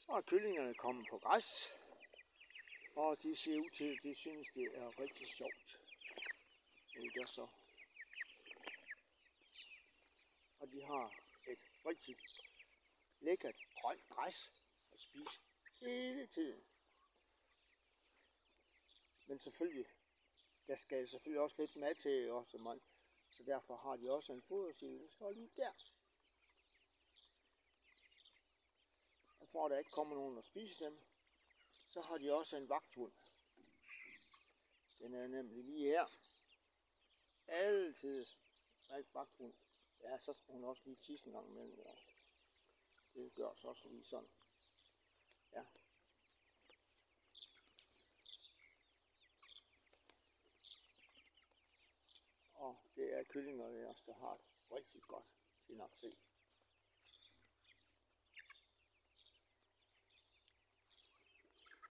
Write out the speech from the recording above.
Så er kyllingerne kommet på græs, og de ser ud til, de synes det er rigtig sjovt. Det gør så. Og de har et rigtig lækkert grønt græs at spise hele tiden. Men selvfølgelig, der skal selvfølgelig også lidt mad til også, man. Så derfor har de også en fodersil, der står lige der. Og for at der ikke kommer nogen og spise dem, så har de også en vagthund. Den er nemlig lige her. Altid vagthund. Ja, så skal hun også lige tisse en gang imellem. Det gør så også lige sådan. Ja. Og det er kyllinger, der har det rigtig godt. Det er nok se.